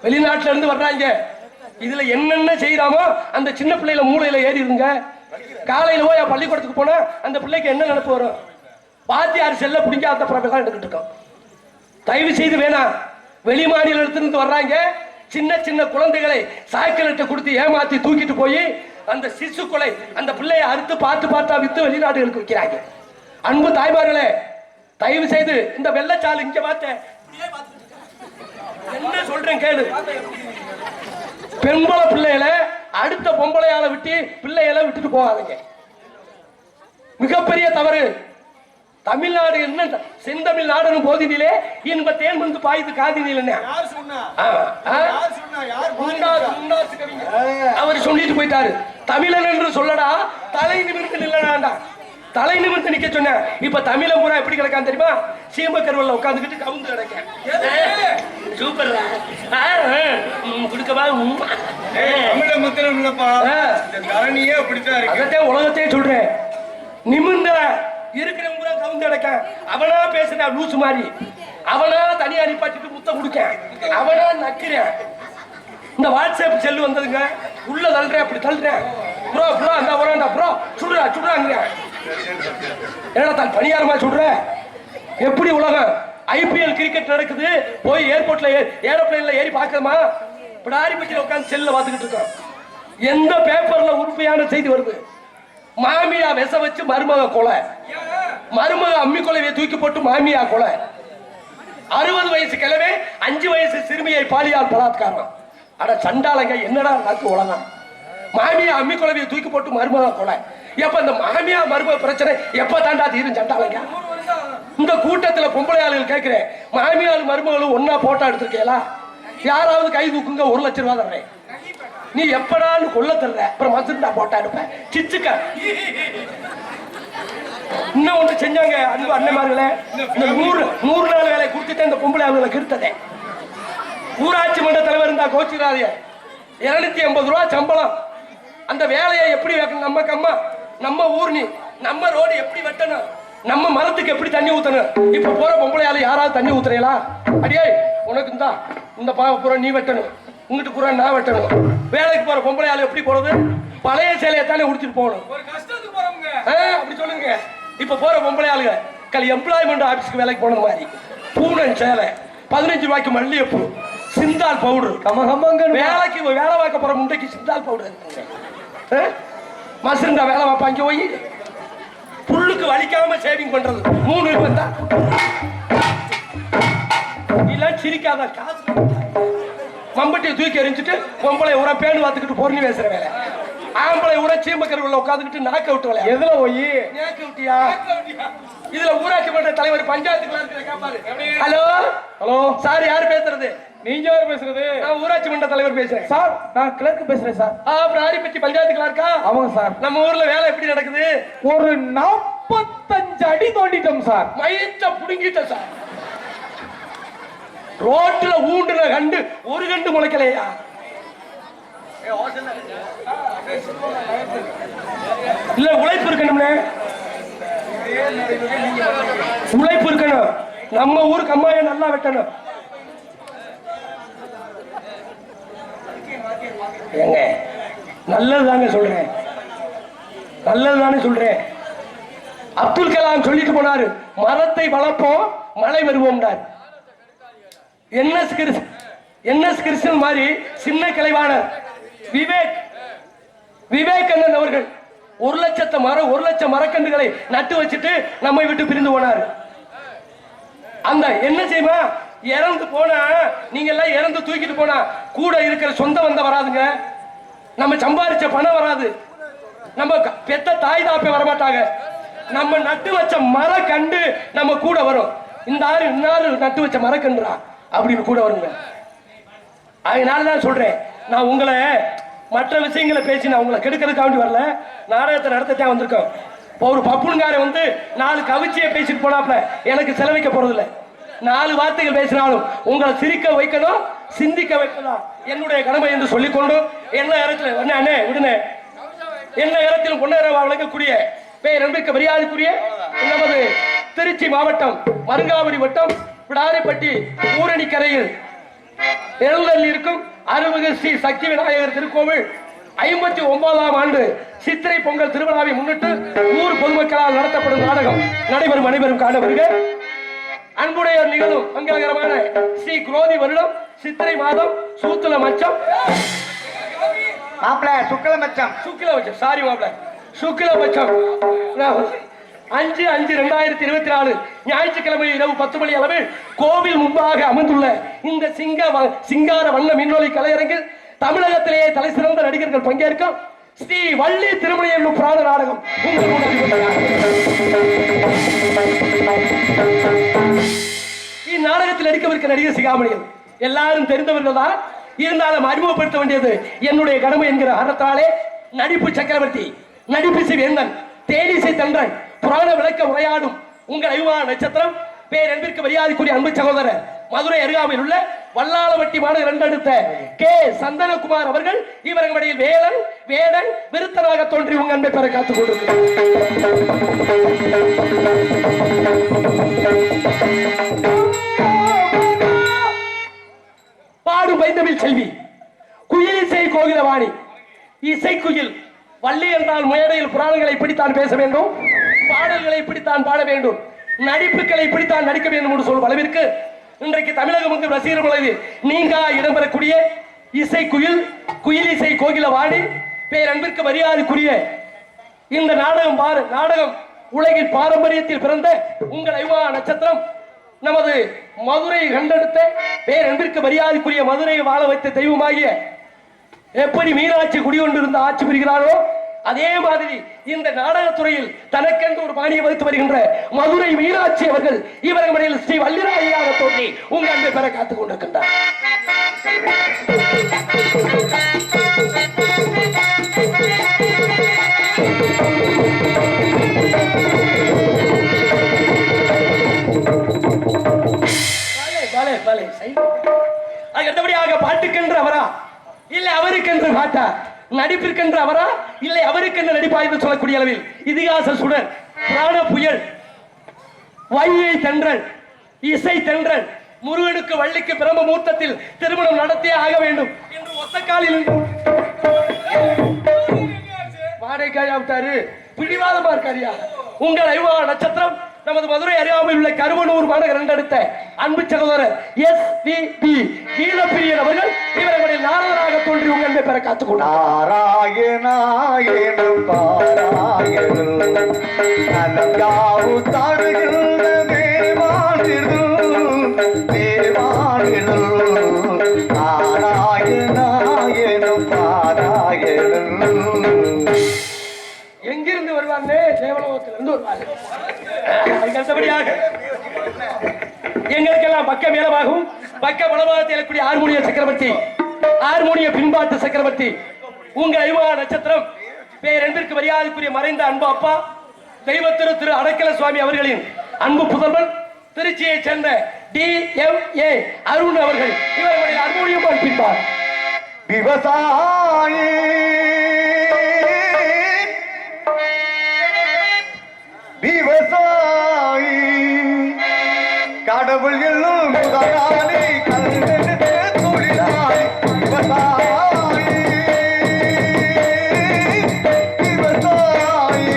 வெளிநாட்டுல இருந்து வர்றாங்க. இதுல என்னென்ன செய்யறாமோ அந்த சின்ன பிள்ளைல மூளையில ஏறி இருங்க. காலையில போய் பள்ளிக்கூடத்துக்கு போனா அந்த பிள்ளைக்கு என்ன நினைப்பு வரும்? வாத்தியார் செல்ல பிடிங்க அந்த பிறகு தான் எடுத்துட்டு இருக்கோம். தயவு செய்து வேணாம். வெளி மாநிலத்திலிருந்து வர்றாங்க. சின்ன சின்ன குழந்தைகளை சாய்க்கிள்கிட்ட கொடுத்து ஏமாத்தி தூக்கிட்டு போய் அந்த சிசு கொலை அந்த பிள்ளையை அறுத்து பார்த்தா வித்து வெளிநாடுகளுக்கு வைக்கிறாங்க. அன்பு தாய்மார்களே, தயவு செய்து இந்த வெள்ளச்சாலை இங்க பார்த்த என்ன சொல்றேன் கேளு. பெண்பள பிள்ளைகளை அடுத்த பொம்பளையால விட்டு பிள்ளைகளை விட்டுட்டு போகாதீங்க. மிகப்பெரிய தவறு. தமிழ்நாடு என்ன செந்தமிழ் நாடு போதினிலே இன்ப தேன் வந்து பாய்ந்து காதினில் அவர் சொல்லிட்டு போயிட்டாரு. தமிழன் என்று சொல்லடா, தலை நிமிர்ந்து நில்லடா. தலை நிமிர்ந்து நிக்க சொன்ன. இப்ப தமிழ பூரா எப்படி கிடக்கான்னு தெரியுமா? சீமக்கருவல்ல உட்காந்துக்கிட்டு கவுந்து கிடக்க. சூப்பர் குடுக்கவா? தமிழ மத்திரம் இல்லப்பா, தரணியே அப்படித்தான் இருக்கு. அதே உலகத்தையே சொல்றேன். நிமிர்ந்த இருக்கிறவங்க பூரா கவுந்து கிடக்க. அவனா பேசுனா லூசு மாதிரி, அவனா தனியா நிப்பாட்டிட்டு முத்த குடுக்கேன், அவனா நக்கிறேன். இந்த வாட்ஸ்அப் செல்லு வந்ததுங்க, உள்ள தள்ளுறேன், அப்படி தள்ளுறேன். ப்ரோ ப்ரோ அந்த வரான்டா ப்ரோ, சுடுறா சுடுறாங்க. என்னடா தான் பணியாரமா சுடுற? எப்படி உலகம்? ஐபிஎல் கிரிக்கெட் நடக்குது, போய் ஏர்போர்ட்ல ஏரோப்ளேன்ல ஏறி பார்க்கணுமா? பிடாரிப்பட்டியில் உட்காந்து செல்ல பார்த்துக்கிட்டு இருக்கோம். எந்த பேப்பர்ல உறுதியான செய்தி வருது? மாமியா விச வச்சு மருமக கொலை, மருமக அம்மி கொலையை தூக்கி போட்டு மாமியா கொலை, 60 வயசு கிழமை 5 வயசு சிறுமியை பாலியல் பலாத்காரம். அட சண்டாளங்க, என்னடா நாக்கு உலகம்? மாமியா அம்மி கொலையை தூக்கி போட்டு மருமக கொலை. எப்ப இந்த மாமியா மருமக பிரச்சனை எப்ப தாண்டா தீரும் சண்டாளங்க? இந்த கூட்டத்துல பொம்பளை ஆளுகள் கேட்கிறேன், மாமியார் மருமகளும் ஒன்னா போட்டோ எடுத்திருக்கீங்களா? யாராவது கை தூக்குங்க, 1 லட்சம் ரூபாய் தர்றேன். நீ எப்படான்னு கொல்ல தர்ற, அப்புறம் மசுண்டா போட்டா எடுப்பேன் சிச்சுக்க. இன்னும் ஒன்று செஞ்சாங்க அன்பு அண்ணன்மார்களே, இந்த 100 நாள் வேலை கொடுத்துட்டு இந்த பொம்பளை ஆளுகளை கிருத்ததே. ஊராட்சி மன்ற தலைவர் இருந்தா கோச்சிராதிய, 280 ரூபாய் சம்பளம். அந்த வேலையை எப்படி வைக்கணும்? நம்ம கம்மா, நம்ம ஊர்னி, நம்ம ரோடு எப்படி வெட்டணும், நம்ம மரத்துக்கு எப்படி தண்ணி ஊத்தணும். இப்ப போற பொம்பளையால யாராவது தண்ணி ஊத்துறீங்களா? அடியே உனக்கு தான் இந்த பூரா நீ வெட்டணும், உங்ககிட்ட பூரா நான் வெட்டணும். வேலைக்கு போற பொம்பளையால எப்படி போறது? பழைய சேலையை தானே உடுத்திட்டு போகணும். ஒரு கஷ்டத்துக்கு போறவங்க அப்படி சொல்லுங்க. இப்ப போற பொம்பளையாளுங்க எம்ப்ளாய்மெண்ட் ஆபீஸ்க்கு வேலைக்கு போனது மாதிரி பூனன் சேலை, 15 ரூபாய்க்கு மல்லிகைப்பூ, சிந்தால் பவுடர், வேலைக்கு வேலை பார்க்க போற முண்டைக்கு சிந்தால் பவுடர், மசுண்டா வேலை பார்ப்பாங்க. போய் புல்லுக்கு வலிக்காம சேவிங் பண்றது 3 ரூபாய் தான். இதெல்லாம் சிரிக்காத காசு. மம்பட்டியை தூக்கி எறிஞ்சிட்டு பொம்பளை உர பேணு பார்த்துக்கிட்டு பொருள் பேசுற வேலை, ஆம்பளை உர சீமக்கருவில் உட்காந்துக்கிட்டு நாக்க விட்டு வேலை. எதுல போய் நாக்க விட்டியா? இதுல ஊராட்சி மன்ற தலைவர் பஞ்சாயத்துக்கு ஹலோ ஹலோ சார், யாரு பேசுறது? நீங்க யாரு பேசுறது? நான் ஊராட்சி மன்ற தலைவர் பேசுறேன் சார். நான் கிளர்க் பேசுறேன் சார். பிராரிப்பட்டி பஞ்சாயத்து கிளர்க்கா? ஆமாங்க சார். நம்ம ஊர்ல வேலை எப்படி நடக்குது? ஒரு 45 அடி தோண்டிட்டோம் சார். மயித்த புடுங்கிட்டோம் சார். ரோட்ல ஊண்டுன கண்டு ஒரு கண்டு முளைக்கலையா? இல்ல உழைப்பு இருக்கணும்னே, உழைப்பு இருக்கணும். நம்ம ஊர் கம்மாயை நல்லா வெட்டணும். ஏங்க நல்லதுதாங்க சொல்றேன், நல்லதுதானே சொல்றேன். அப்துல் கலாம் சொல்லிட்டு போனாரு, மரத்தை வளர்ப்போம் மழை வருவோம்னார். என்எஸ் கிருஷ்ணன் மாதிரி சின்ன கலைவாணர் விவேகானந்தர் அவர்கள் 1 லட்சம் மரக்கன்றுகளை நட்டு வச்சுட்டு நம்மை விட்டு பிரிந்து போனார். அந்த என்ன செய்யுமா, இறந்து போனா நீங்க எல்லாம் இறந்து தூக்கிட்டு போனா கூட இருக்கிற சொந்த வந்த வராதுங்க, நம்ம சம்பாதிச்ச பணம் வராது, நம்ம பெத்த தாய் தாப்பே வரமாட்டாங்க. நம்ம நட்டு வச்ச மர கண்டு நம்ம கூட வரும். இந்த ஆறு இன்னாரு நட்டு வச்ச மரக்கன்றா அப்படின்னு கூட வருங்க. அதனாலதான் சொல்றேன், நான் உங்களை மற்ற விஷயங்களை பேசி நான் உங்களை கெடுக்கிறதுக்காண்டி வரல, நாடகத்தை நடத்தத்தான் வந்திருக்கோம். ஒரு பப்புன்கார வந்து 4 கவிச்சியை பேசிட்டு போனாப்ல, எனக்கு செலவிக்க போறது இல்லை. 4 வார்த்தைகள் பேசினாலும் உங்களை சிரிக்க வைக்கணும், சிந்திக்க வைக்கணும், என்னுடைய கடமை என்று சொல்லிக்கொண்டு எல்லா இடத்துல அண்ணே விடுனே, எல்லா இடத்திலும் பொன்னேற வழங்கக்கூடிய பேரன்பிற்கு மரியாதைக்குரிய நமது திருச்சி மாவட்டம் மருங்காவடி வட்டம் பிடாரிப்பட்டி ஊரணிக்கரையில் எழுந்தல் இருக்கும் அருள்மிகு ஸ்ரீ சக்தி விநாயகர் திருக்கோவில் 59ஆம் ஆண்டு சித்திரை பொங்கல் திருவிழாவை முன்னிட்டு ஊர் பொதுமக்களால் நடத்தப்படும் நாடகம் நடைபெறும். அனைவரும் காண வருக. அன்புடையோர் நிகழும் மங்களகரமான ஸ்ரீ குரோதி வருடம் சித்திரை மாதம் சூத்துல மச்சம் சாரி மாப்பிள சுக்லபட்சம் 5/5/2024 ஞாயிற்றுக்கிழமை இரவு 10 மணி அளவில் கோவில் முன்பாக அமர்ந்துள்ள இந்த சிங்கார வண்ண மின்னொலி கலையரங்கில் தமிழகத்திலேயே தலை சிறந்த நடிகர்கள் பங்கேற்கும் ஸ்ரீ வள்ளி திருமணி என்னும் புராண நாடகம் இந்நாடகத்தில் நடிக்கவிருக்க நடிகர் சிகாமணிகள் எல்லாரும் தெரிந்தவர்கள் தான், இருந்தாலும் அறிமுகப்படுத்த வேண்டியது என்னுடைய கடமை என்கிற அறத்தாலே நடிப்பு சக்கரவர்த்தி, நடிப்பிசை வேந்தன், தேனிசை தன்றன், புராண விளக்க உரையாடும் உங்கள் அபிமான நட்சத்திரம், பேரன்பிற்கு மரியாதைக்குரிய அன்பு சகோதரர் மதுரை அருகாமையில் உள்ள வல்லாளவட்டி மாடு இரண்டெடுத்த கே சந்தனகுமார் அவர்கள் இவர்களுடைய வேலன் வேடன் விருத்தனாக தோன்றி உங்க அன்பை பெற காத்துக் கொண்டிருக்கிறார். பாடு பைந்தமிழ் செல்வி குயிலிசை கோகிலவாணி இசைக்குயில் வள்ளி என்றால் மேடையில் புராணங்களை இப்படித்தான் பேச வேண்டும், பாடல்களை இப்படித்தான் பாட வேண்டும், நடிப்புகளை இப்படித்தான் நடிக்க வேண்டும் என்று சொல்லும் அளவிற்கு இன்றைக்கு தமிழகம் வந்து ரசிகர் மலையில் நீங்க இடம்பெறக்கூடிய இசைக்குயில் குயிலிசை கோகிலவாணி பேரன்பிற்கு மரியாதைக்குரிய இந்த நாடகம் உலகின் பாரம்பரியத்தில் பிறந்த உங்கள் ஐவா நட்சத்திரம் நமது மதுரை கண்டெடுத்த பேரன்பிற்கு மரியாதைக்குரிய மதுரையை வாழ வைத்த தெய்வமாகிய எப்படி மீனாட்சி குடிகொண்டிருந்த ஆட்சி புரிகிறாரோ அதே மாதிரி இந்த நாடகத்துறையில் தனக்கென்று ஒரு பாணியை வைத்து வருகின்ற மதுரை மீனாட்சி அவர்கள் இவர்கள் ஸ்ரீ வள்ளிராயாக தோன்றி உங்க அன்பை பெற காத்துக் கொண்டிருக்கின்றார். அடுத்தபடியாக பாட்டுக்கென்று அவரா இல்லை அவருக்கென்று பாட்டா, நடிப்பிற்கென்று அவரா இல்லை அவருக்கென்று நடிப்பா என்று சொல்லக்கூடிய அளவில் இதிகாச சுடர், புராண புயல், வையை தென்றல், இசை தென்றல், முருகனுக்கு வள்ளிக்கு பிரம்ம முகூர்த்தத்தில் திருமணம் நடத்தியே ஆக வேண்டும் என்று ஒத்த காலில் வாடகைக்காயா விட்டாரு, பிடிவாதமா இருக்காரியா. உங்கள் ஐவா நட்சத்திரம் நமது மதுரை அருகாமையில் உள்ள கருவனூர் மாநகர் இரண்டெடுத்த அன்பு சகோதரர் எஸ்.வி.பி. கீழப்பிரியன் அவர்கள் இவர்களுடைய நாரதராக தோன்றி உங்க அன்பை பெற காத்துக் கொண்டார். எங்கிருந்து வருவாங்க? தேவலோகத்திலிருந்து வருவாங்க. அடுத்தபடியாக எங்களுக்கெல்லாம் பக்க மேலமாகவும் பக்க பலமாக எழக்கூடிய ஹார்மோனிய சக்கரவர்த்தி, ஹார்மோனிய பின்பாட்டு சக்கரவர்த்தி உங்கள் ஐவா நட்சத்திரம் பேரன்பிற்கு மரியாதைக்குரிய மறைந்த அன்பு அப்பா தெய்வ திரு அடைக்கல சுவாமி அவர்களின் அன்பு புதல்வன் திருச்சியை சேர்ந்த D.M.A. அருண் அவர்கள் இவர்களுடைய ஹார்மோனியம் பின்பார். விவசாயி விவசாயி கடவுள் எல்லும் முதலாளி கல்வெடுத்து தொழிலாளி விவசாயி விவசாயி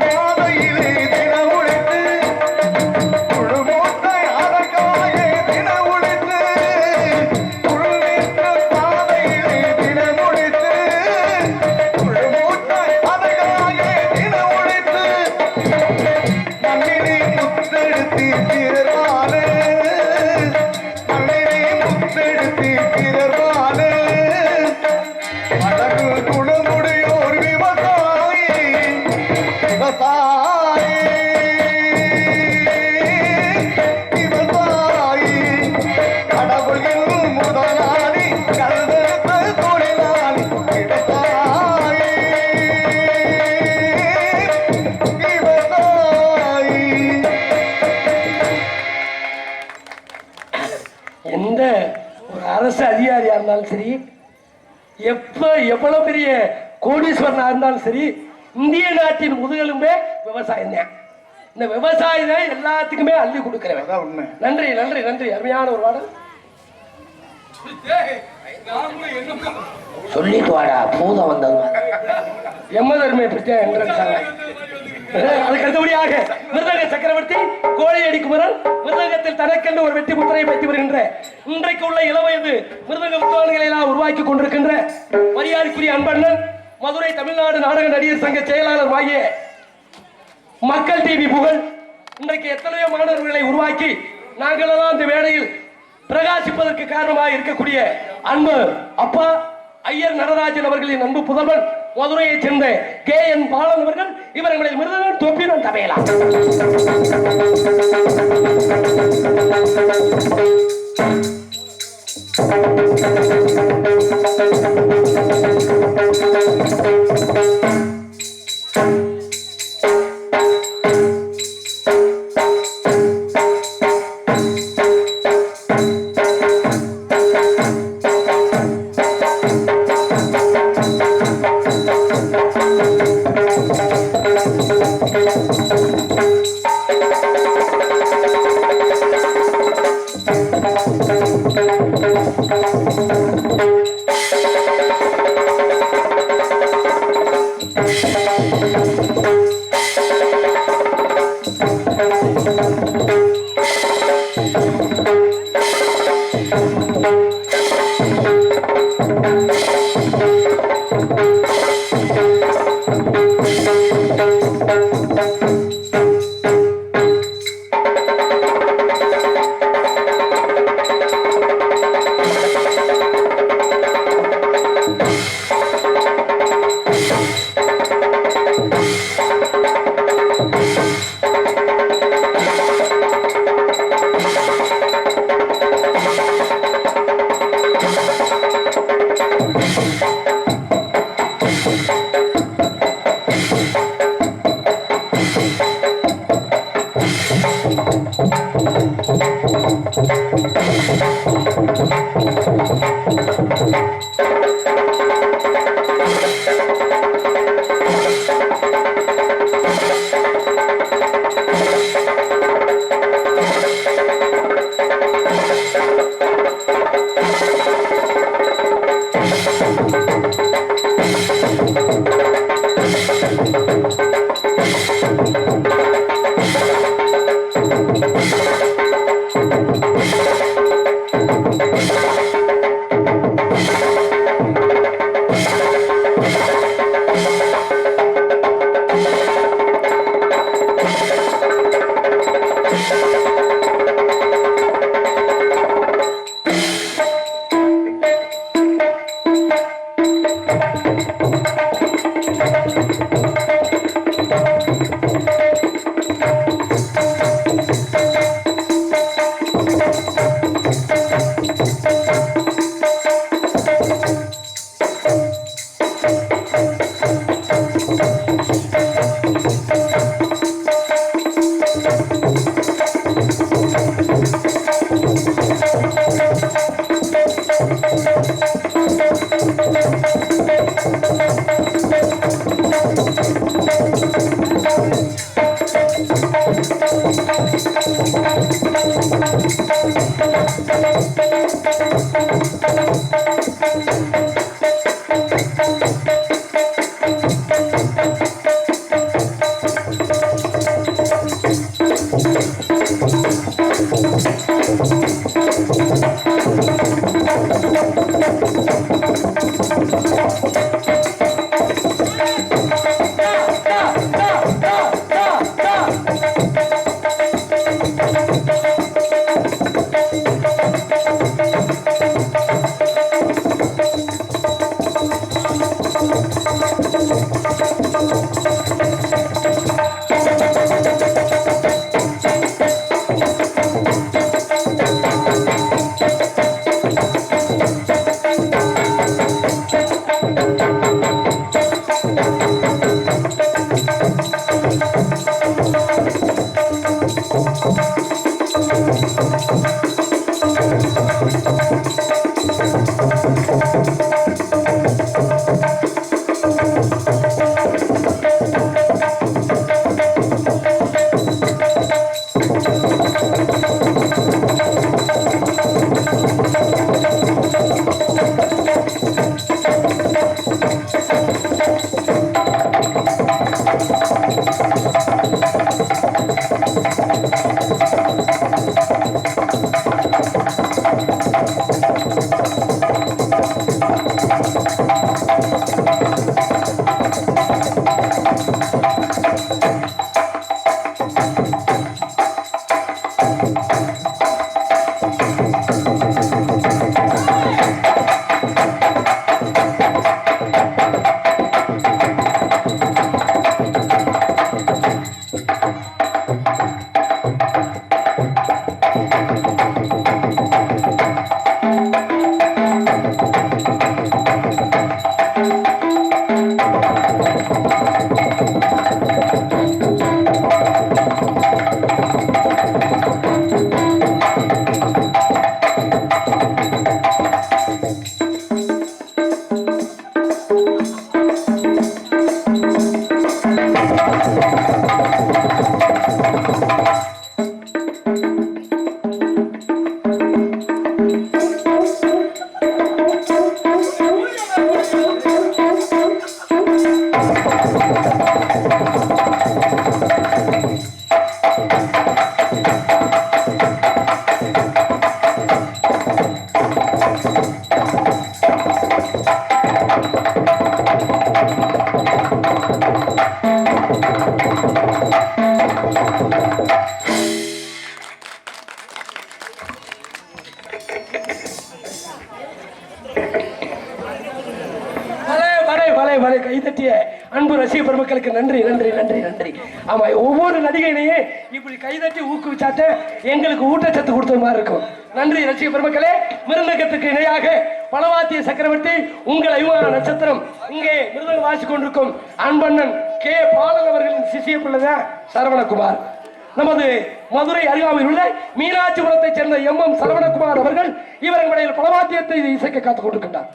பாதையிலே தின உழைத்து குழுமூட்டை அடக்காயே தின உழைத்து குழுமீட்டு பாதையிலே தின உழைத்து குழுமூட்டை அடக்காயே தின உழைத்து மண்ணிலே முத்தெடுத்து பிறர்வாலே மண்ணிலே முத்தெடுத்து பிறர்வாலே அழகு குணமுடையோர் விவசாயி விவசாயி விவசாயி கடவுள் என்னும் முதலாளி கல்வெடுத்த தொழிலாளி விவசாயி விவசாயி. எந்த ஒரு அரசு அதிகாரியா இருந்தாலும் சரி, எவ்வளவு பெரிய கோடீஸ்வரனா இருந்தாலும் சரி, இந்திய நாட்டின் முதுகெலும்பே விவசாயம் தான். இந்த விவசாயி தான் எல்லாத்துக்குமே அள்ளி கொடுக்கிறவன். உண்மை. நன்றி நன்றி நன்றி. அருமையான ஒரு பாடல் சொல்லிட்டு வாடா, பூதம் வந்தது எம்மதர்மை பிரச்சனை என்றாங்க. அதுக்கு அடுத்தபடியாக மிருதங்க சக்கரவர்த்தி கோழையடி குமரன் மிருதங்கத்தில் தனக்கென்று ஒரு வெற்றி முத்திரையை வைத்து வருகின்ற இன்றைக்கு உள்ள இளவயது மிருதங்க வித்வான்களை எல்லாம் உருவாக்கி கொண்டிருக்கின்ற மரியாதைக்குரிய அன்பண்ணன் மதுரை தமிழ்நாடு நாடக நடிகர் சங்க செயலாளர் ஆகிய மக்கள் டிவி புகழ் இன்றைக்கு எத்தனையோ மாணவர்களை உருவாக்கி நாங்களெல்லாம் இந்த வேளையில் பிரகாசிப்பதற்கு காரணமாக இருக்கக்கூடிய அன்பு அப்பா ஐயர் நடராஜன் அவர்களின் அன்பு புதல்வன் மதுரையைச் சேர்ந்த K.N. பாலன் அவர்கள் இவர்களில் மிருதங்கன் தொப்பியுடன் தமையலாம். கைதட்டிய அன்பு ரசிக பெருமக்களுக்கு நன்றி நன்றி நன்றி நன்றி. ஆமா, ஒவ்வொரு நடிகையினையே இப்படி கைதட்டி ஊக்குவிச்சாட்ட எங்களுக்கு ஊட்டச்சத்து கொடுத்த மாதிரி இருக்கும். நன்றி ரசிக பெருமக்களே. மிருதங்கத்துக்கு இணையாக பலவாத்திய சக்கரவர்த்தி உங்கள் அபிமான நட்சத்திரம் இங்கே மிருதங்க வாசிக் கொண்டிருக்கும் அன்பண்ணன் கே பாலன் அவர்களின் சிசிய பிள்ளைதான் சரவணகுமார். நமது மதுரை அருகாமையில் உள்ள மீனாட்சிபுரத்தைச் சேர்ந்த எம் சரவணகுமார் அவர்கள் இவர்களுடைய பலவாத்தியத்தை இசைக்க காத்துக் கொண்டிருக்கின்றார்.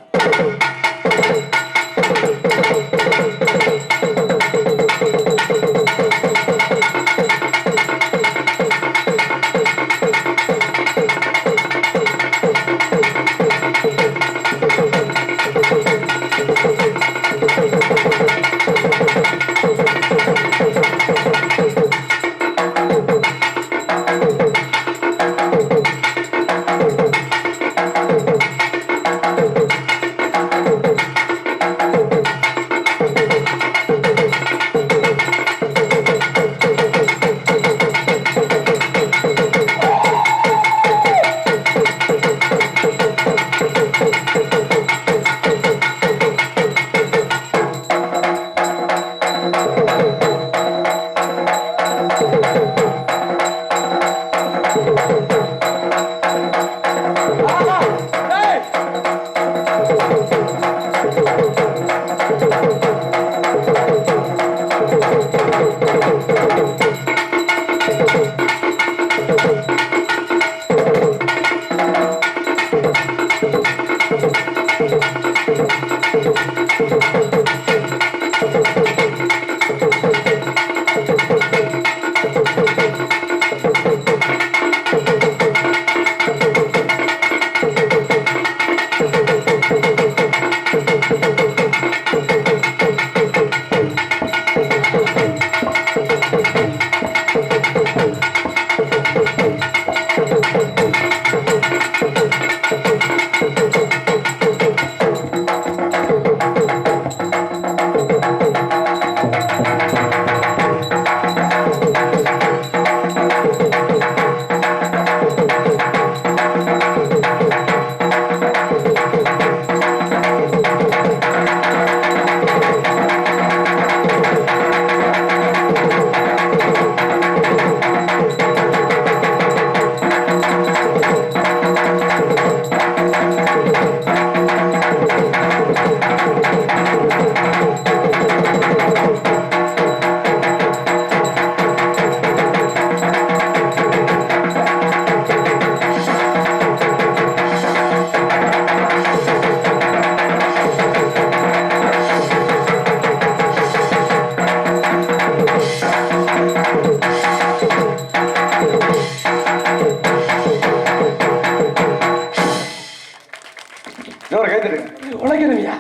உழைக்கிறீங்க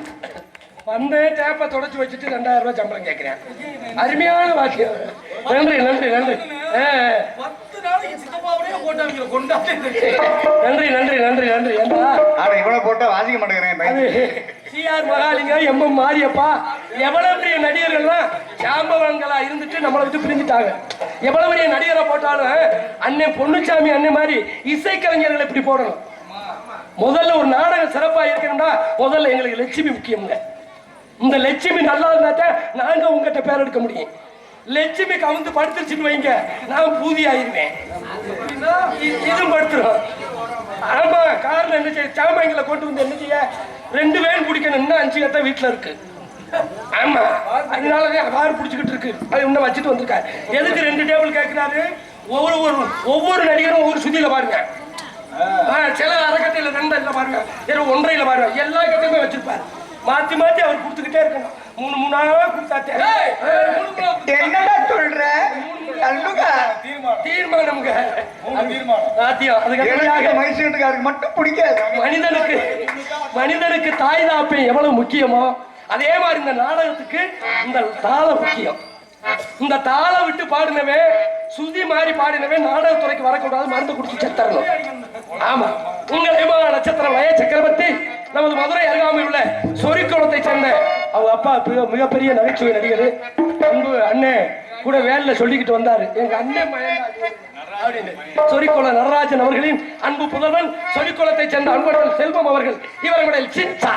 வந்து டேப்பை தொடச்சு வச்சுட்டு 2000 ரூபாய் சம்பளம் கேட்கிறேன். அருமையான வாக்கியம். நன்றி நன்றி நன்றி. நன்றி நன்றி நன்றி நன்றி. இவ்வளவு போட்டா வாசிக்க மாட்டேங்கிறேன். சிஆர் மகாலிங்கம், எம் மாரியப்பா, எவ்வளவு பெரிய நடிகர்கள்லாம் சாம்பவங்களா இருந்துட்டு நம்மளை விட்டு பிரிஞ்சுட்டாங்க. எவ்வளவு பெரிய நடிகரை போட்டாலும் அண்ணன் பொன்னுச்சாமி அண்ணன் மாதிரி இசைக்கலைஞர்கள் இப்படி போடணும். முதல்ல ஒரு நாடகம் சிறப்பா இருக்கணும்னா முதல்ல எங்களுக்கு லட்சுமி முக்கியம்ங்க. இந்த லட்சுமி நல்லா இருந்தா நாங்க உங்ககிட்ட பேர் எடுக்க முடியும். லட்சுமி கவுந்து படுத்துருச்சுன்னு வைங்க, நான் பூதி ஆயிருவேன். இதுவும் படுத்துரும். ஆமா, காரணம் என்ன செய்ய, சாமான்களை கொண்டு வந்து என்ன செய்ய, 2 வேன் குடிக்கணும்னா 5 கட்ட வீட்டுல இருக்கு. ஆமா, அதனாலதான் கார் பிடிச்சுக்கிட்டு இருக்கு. அது இன்னும் வச்சுட்டு வந்திருக்காரு. எதுக்கு 2 டேபிள் கேட்கிறாரு? ஒவ்வொரு நடிகரும் ஒவ்வொரு சுதியில பாருங்க. சில அறக்கட்டையில 2 இல்ல பாருங்க, 1.5 பாருங்க, எல்லா கட்டையுமே வச்சிருப்பாரு. மாத்தி மாத்தி அவர் கொடுத்துக்கிட்டே இருக்கணும். 3 கொடுத்தாத்தே. என்னடா சொல்ற? தீர்மானம்ங்க. மட்டும் பிடிக்காது. மனிதனுக்கு தாய் தாப்பை எவ்வளவு முக்கியமோ அதே மாதிரி இந்த நாடகத்துக்கு இந்த தாளம் முக்கியம். இந்த தாளை விட்டு பாடினவன் சுதி மாறி பாடினவன் நாடகத்துறைக்கு வரக்கூடாது, மருந்து குடிச்சு செத்தரணும். ஆமா, உங்கள் விமான நட்சத்திரம் வய சக்கரவர்த்தி நமது மதுரை அருகாமையில் உள்ள சொரிக்குளத்தை சேர்ந்த அவங்க அப்பா மிகப்பெரிய நகைச்சுவை நடிகர். அன்பு அண்ணே கூட வேலையில சொல்லிக்கிட்டு வந்தாரு, எங்க அண்ணன் சொரிக்குள நடராஜன் அவர்களின் அன்பு புதல்வன் சொரிக்குளத்தை சேர்ந்த அன்பர்கள் செல்வம் அவர்கள். இவர்களுடைய சிச்சா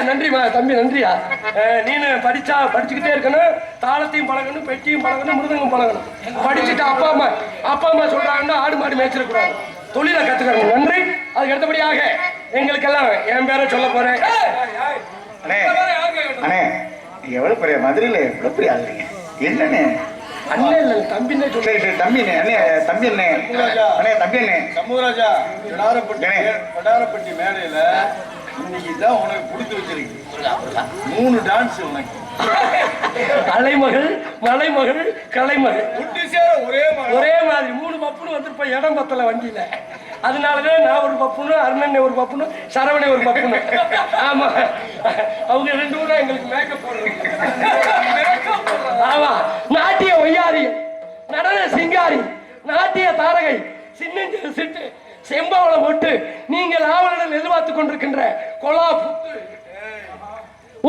நன்றிமா தம்பி, நன்றியா. நீனு படிச்சுக்கிட்டே இருக்கணும், தாளத்தையும் பழகணும், பெட்டியும் பழகணும், மிருதங்கம் பழகணும். படிச்சுட்டு அப்பா அம்மா சொல்றாங்கன்னா ஆடு மாடு மேய்ச்சிடக்கூடாது, தொழிலை கத்துக்கணும். நன்றி. அதுக்கு அடுத்தபடியாக எங்களுக்கெல்லாம் என் பேரை சொல்ல போறேன். எவ்வளவு பெரிய மதுரையில எவ்வளவு பெரிய ஆளுங்க என்னன்னு அண்ணே இல்ல தம்பின்னே சொல்லி தம்பினே அண்ணே தம்பி அண்ணே அண்ணே தம்பி அண்ணே சமூகராஜா வடாரப்பட்டி மேடையில இன்னைக்கு தான் உனக்கு கொடுத்து வச்சிருக்கு 3 டான்ஸ் உனக்கு. கலைமகள் மலைமகள் கலைமகள் ஒரே மாதிரி 3 பப்புன்னு வந்துருப்ப இடம் பத்தல வண்டியில. அதனாலதான் நான் ஒரு பப்புனு, அருணன் ஒரு பப்புனு, சரவணை ஒரு பப்புனு. ஆமா, அவங்க 2 கூட எங்களுக்கு மேக்கப் போடுறாங்க. ஆமா, நாட்டிய ஒய்யாரி, நடன சிங்காரி, நாட்டிய தாரகை, சின்னஞ்சல் சிட்டு, செம்பவளம் ஒட்டு, நீங்கள் ஆவலுடன் எதிர்பார்த்துக் கொண்டிருக்கின்ற கொலா புத்து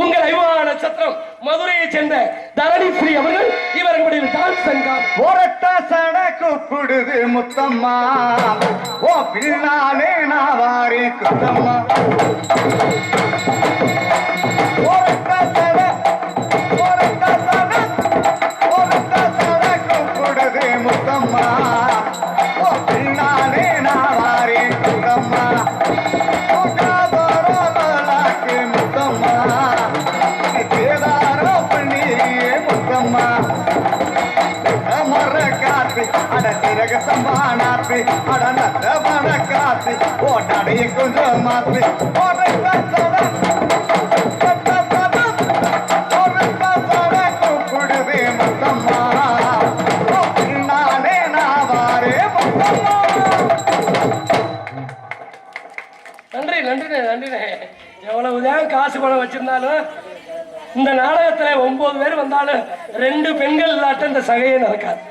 உங்கள் ஐவான நட்சத்திரம் மதுரையை சேர்ந்த தரணி ஸ்ரீ அவர்கள். இவர்களுடைய டான்ஸ் சங்கம் ஒரட்ட சட கூப்பிடுது முத்தம்மா, ஓ பின்னாலே நாவாரி குத்தம்மா. ஒரட்ட சட கூப்பிடுது முத்தம்மா, ஓ பின்னாலே நாவாரி குத்தம்மா. சம்பானாத்து அடனத்த மனக்காத்து ஓட்டாடைய கொஞ்சம் மாத்து கூப்பிடுவே முத்தம்மா, நானே நாவாரே முத்தம்மா. நன்றி நன்றிண்ணே நன்றிண்ணே. எவ்வளவுதான் காசு பணம் வச்சிருந்தாலும் இந்த நாடகத்துல 9 பேர் வந்தாலும் 2 பெண்கள் இல்லாட்ட இந்த சகையே நடக்காது.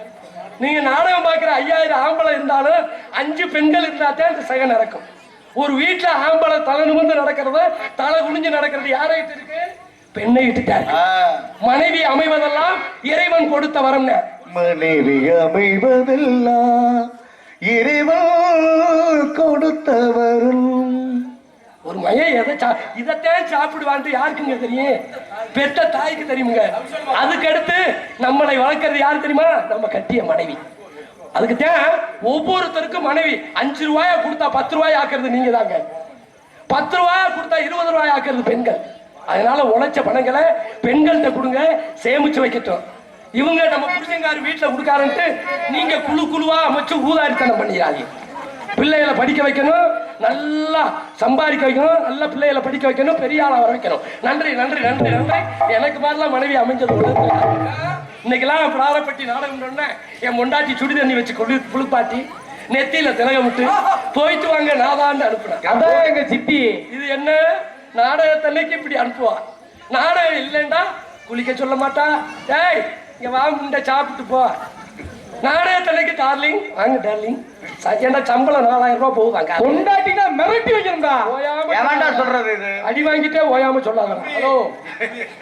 நீங்க நாடகம் பார்க்கிற 5000 ஆம்பளை இருந்தாலும் 5 பெண்கள் இருந்தாத்தான் இந்த சகை நடக்கும். ஒரு வீட்டுல ஆம்பளை தலை நிமிர்ந்து நடக்கிறது, தலை குனிஞ்சு நடக்கிறது யாரைட்டு இருக்கு? பெண்ணை இட்டுட்டாரு. மனைவி அமைவதெல்லாம் இறைவன் கொடுத்த வரம். மனைவி அமைவதெல்லாம் இறைவன் கொடுத்த வரம். ஒரு மையம் இதைத்தான் சாப்பிடுவான்ட்டு யாருக்குங்க தெரியும்? பெற்ற தாய்க்கு தெரியுங்க. அதுக்கு அடுத்து நம்மளை வளர்க்கறது யாரு தெரியுமா? நம்ம கட்டிய மனைவி. அதுக்குத்தான் ஒவ்வொருத்தருக்கும் மனைவி 5 ரூபாயா கொடுத்தா 10 ரூபாய் ஆக்குறது நீங்க தாங்க. 10 ரூபாயா கொடுத்தா 20 ரூபாய் ஆக்குறது பெண்கள். அதனால உழைச்ச பணங்களை பெண்கள்கிட்ட கொடுங்க, சேமிச்சு வைக்கட்டும். இவங்க நம்ம புருஷங்காரு வீட்டுல கொடுக்காருன்ட்டு நீங்க குழுவா அமைச்சு ஊதாரித்தனம் பண்ணிடாதீங்க. பிள்ளைகளை படிக்க வைக்கணும், நல்லா சம்பாதிக்க வைக்கணும், நல்ல பிள்ளைகளை படிக்க வைக்கணும், பெரிய ஆளா வர வைக்கணும். நன்றி நன்றி நன்றி நன்றி. எனக்கு மாதிரிலாம் மனைவி அமைஞ்சது இன்னைக்கெல்லாம் பிராரப்பட்டி நாடகம் என் முண்டாட்டி சுடி தண்ணி வச்சு குளிப்பாட்டி நெத்தியில திலகம் விட்டு போயிட்டு வாங்க நாதான்னு அனுப்புனேன். அதான் எங்க சித்தி. இது என்ன நாடகத்தன்னைக்கு இப்படி அனுப்புவா? நாடகம் இல்லைண்டா குளிக்க சொல்ல மாட்டா. டேய் இங்க வாங்க சாப்பிட்டு போ. நாடகத்தன்னைக்கு டார்லிங் வாங்க டார்லிங். ஏன்னா சம்பளம் 4000 ரூபாய் போகுதாங்க. கொண்டாட்டினா மிரட்டி வைக்கிறா. சொல்றது இது அடி வாங்கிட்டே ஓயாம சொல்லாங்க. ஹலோ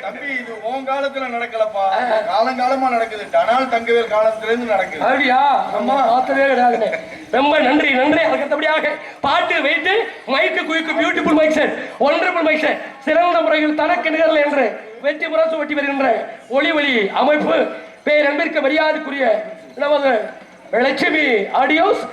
தம்பி, இது உன் காலத்துல நடக்கலப்பா, காலங்காலமா நடக்குது. டனால் தங்கவேல் காலத்துல இருந்து நடக்குது. அப்படியா? அம்மா பார்த்ததே கிடையாது. ரொம்ப நன்றி நன்றி. அதுக்கடுத்தபடியாக பாட்டு வைத்து mic quick beautiful mic set, wonderful mic set, சிறந்த முறையில் தனக்கு நிகழல் என்று வெற்றி முரசு வெட்டி வருகின்ற ஒளி அமைப்பு பேரன்பிற்கு மரியாதைக்குரிய நமது லட்சுமி ஆடியோஸ்